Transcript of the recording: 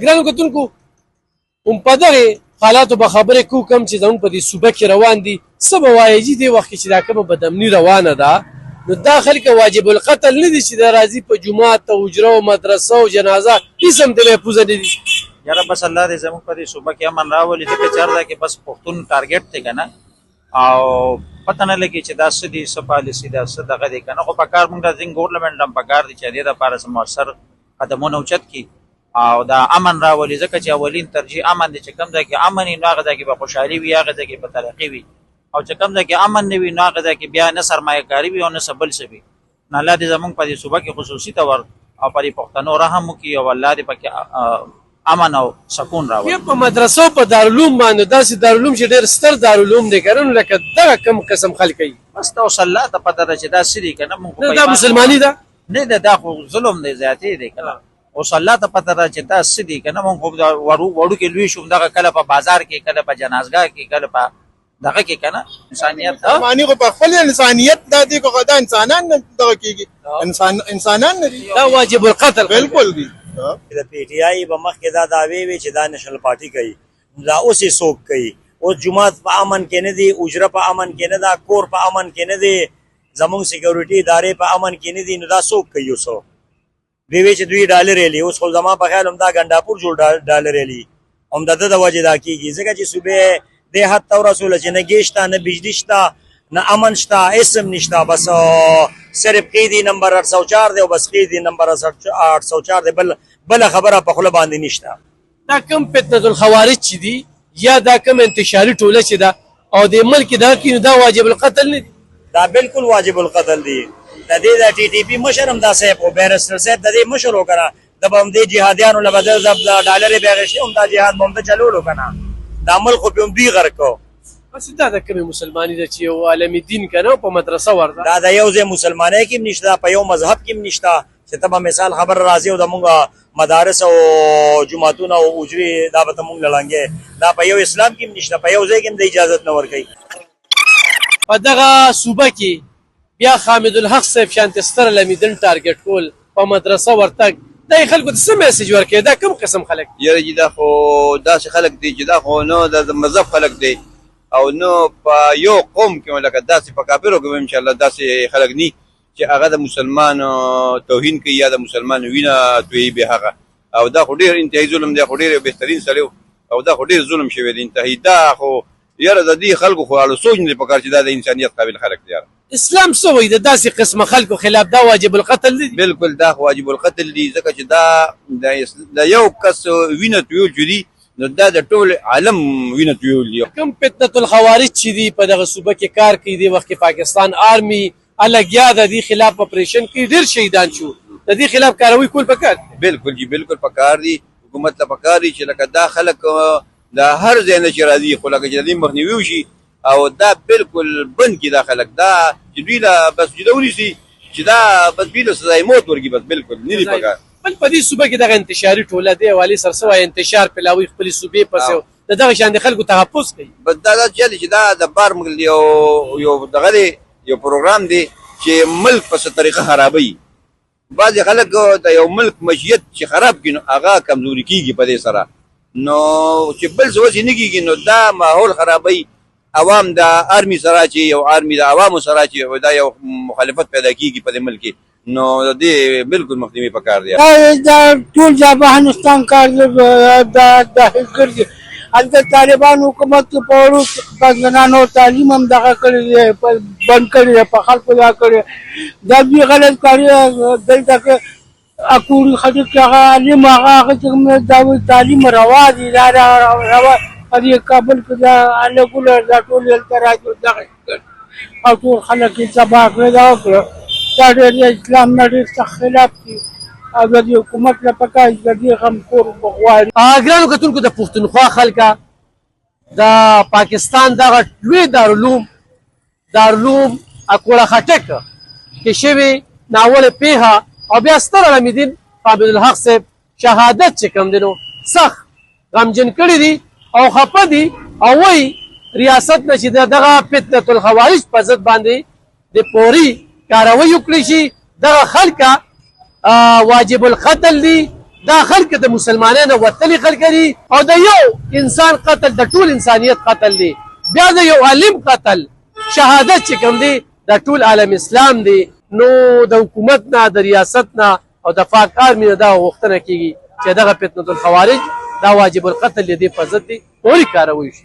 ګرانو کتونکو هم په دغه حالاتو به خبرې کوو کوم چې زموږ په دې صوبه کې روان دي. څه به وایي چې دې وخت کې چې دا کومه بدامني روانه ده نو دا خلک واجب القتل نه دي چې دا راځي په جومات او حجره او مدرسه او جنازه هېڅ هم ته محفوظه نه دي. یاره بس الله دې زموږ په دې صوبه کې امن راولي ځکه چې هر ځای کې بس پښتون ټارګېټ دی که نه او پته نه لګي چې دا څه دي څه پالیسي ده څه دغه دی که نه خو په کار مونږ ته ځینې ګورنمنټ هم په کار دي چې دې دپاره څه مؤثر قدمونه اوچت کړي او دا امن راولي ځکه چې اولین ترجیح امن دی چې کوم ځای کې امن وي نو هغه ځای کې به خوشحالي وي هغه ځای کې به ترقي وي او چې کوم ځای کې امن نه وي نو هغه ځای کې بیا نه سرمایه کاري وي او نه څه بل څه وي. نو الله دې زموږ په دې صوبه کې خصوصي طور او په دې پښتنو رحم وکړي او الله دې پکې امن او سکون راولي. په مدرسو په دارالعلوم باندې داسې دارالعلوم چې ډېر ستر دارالعلوم دی که نه نو لکه دغه کوم قسم خلک کوي بس ته اوس الله ته پته ده چې دا څه دي که نه مونږ دا مسلماني ده نه ده دا خو ظلم دی زیاتې دی که نه اوس الله ته پته ده چې دا څه دي که نه مونږ خو وړوکې لوی شو دغه کله په بازار کې کله په جنازګاه کې کله په دغه کې که نه انسانیت معنی خو په خپل انسانیت دا دی که دا انسانان نه دغه کېږي انسانان نه دي دا واجب القتل بالکل دي. د پی ټی آی به مخکې دا دعوې وي چې دا نېشنل پارټي کوي دا اوس یې څوک کوي اوس جومات په امن کې نه دی اجره په امن کې نه ده کور په امن کې نه دی زمونږ سیکورټي ادارې په امن کې نه دي نو دا څوک کوي اوس دوی وایي چې دوی ډالر یې اوس خو زما په خیال همدا ګنډاپور جوړ ډالر یې هم د ده د وجې دا کېږي ځکه چې صوبې دې حد ته ورسوله چې نه ګیس شته نه بجلي شته نه امن شته اسم نشته بس صرف قیدی نمبر 804 دی او بس قیدی نمبر 804 دی بل خبره په خوله باندې نشته. دا کوم فتنه الخوارج چې دي یا دا کوم انتشاري ټوله چې ده او د ملک دا کې دا واجب القتل نه دي دا بالکل واجب القتل دی. د دې د ټي ټي پی مشر هم دا صاحب او بیرستر صاحب د دې مشر وکړه د به هم دې جهادیانو له بدل ډالرې بیاغشتي هم دا جهاد به هم ته چلولو که نه دا ملک خو پې هم دوی غرق کو. بس دا د کومې مسلماني ده چې یو عالمي دین که نه په مدرسه ورده دا د یو ځای مسلمانۍ کې هم نشته په یو مذهب کې هم نشته چې ته به مثال خبر راځي او د مونږ مدارس او جوماتونه او اجرې دا به ته مونږ لړنګې دا په یو اسلام کې هم نشته په یو ځای کې هم د اجازت نه ورکوي. په دغه صوبه کې بیا حامد الحق صاحب شانتې ستر لمیدل ټارګټ کول په مدرسه ورتګ دا یې خلکو ته څه میسج ورکوي دا کوم قسم خلک یاره چې دا خو داسې خلک دی چې دا خو نه د مذهب خلک دی او نو په یو قوم کې لکه داسې په کافرو کې انشاءالله داسې خلک ني چې هغه د مسلمان توهین کوي یا د مسلمان وینه تویي به هغه او دا خو ډېر انتهایي ظلم دی خو ډېر بهترین سړی او دا خو ډېر ظلم شوی دی انتهایي دا خو یاره د دې خلکو خو اړو سوچ نه دی پکار چې دا د انسانیت قابل خلک دی. اسلام څه وایي د داسې قسمه خلکو خلاف دا واجب القتل دی بالکل دا واجب القتل دی ځکه چې دا یو کس وینه تویول چې دی نو دا د ټول عالم وینه تویول دی. کوم فتنه الخوارج چې دي په دغه صوبه کې کار کوي دی وخت کې پاکستان آرمي الګیا د دې خلاف اپریشن کې ډېر شهیدان شو د دې خلاف کاروي کول پکار بالکل جی بالکل پکار دی حکومت ته پکار دی چې لکه دا خلک دا هر ځای نه چې راځي خو لکه چې دې مخنیوي وشي او دا بالکل بند کی دا خلک دا چې دوی لا بس جوړونی سي چې دا بس بیل سزا موت ورګي بس بالکل نه دی پکار. بل په دې صوبه کې دغه انتشاري ټوله دی والی سرسوي انتشار پلاوي خپل صوبې پسې دغه شان د خلکو تحفظ کوي بس دا چې دا د بار مګل یو دغه یو پروګرام دی چې ملک په څه طریقه خرابوي بعضې خلک د یو ملک مشیت چې خراب کړي نو هغه کمزوري کېږي په دې سره نو چې بل څه وسې نه کېږي نو دا ماحول خرابوي عوام د آرمي سره چې یو آرمي د عوامو سره چې دا یو مخالفت پیدا کېږي په دې ملک کې نو د دې بالکل مخنیوي پکار دی. دا ټول افغانستان کار ګرځي هلته طالبان حکومت په وړو زنانو تعلیم هم دغه کړی دی بند کړی دی په خلکو دا کړی دا دوی غلط کاري دلته کې اکوري ښځې چې هغه عالم هغه چې دا تعلیم روا دي دا روا په دې کابل کې دا هلکونه دا ټول هلته راځي دغه او ټول خلک یې تباه کړی دا وکړه دا ډېر اسلام نه ډېر سخت خلاف دي او د دې حکومت له پکار د دې غمخور غواړي. ګرانو کتونکو د پښتونخوا خلکه د پاکستان دغه لوی دارالعلوم اکوړه خټک کې شوې ناوړه پیښه او بیا ستر علمدین حامد الحق صاحب شهادت چې کوم دی نو سخت غمجن کړي دي او خفه دي او وایي ریاست نه چې دغه فتنه الخوارج په ضد باندې د پوري کاروي وکړي شي دغه خلکه واجب القتل دي دا خلک د مسلمانانو وتلي خلک دي او د یو انسان قتل د ټول انسانیت قتل دی بیا د یو عالم قتل شهادت چې کوم دی د ټول عالم اسلام دی نو د حکومت نه د ریاست نه او د فاکار مینه دا غوښتنه کیږي چې دغه فتنه الخوارج دا واجب القتل دی په ضد دی فوري کاروي شي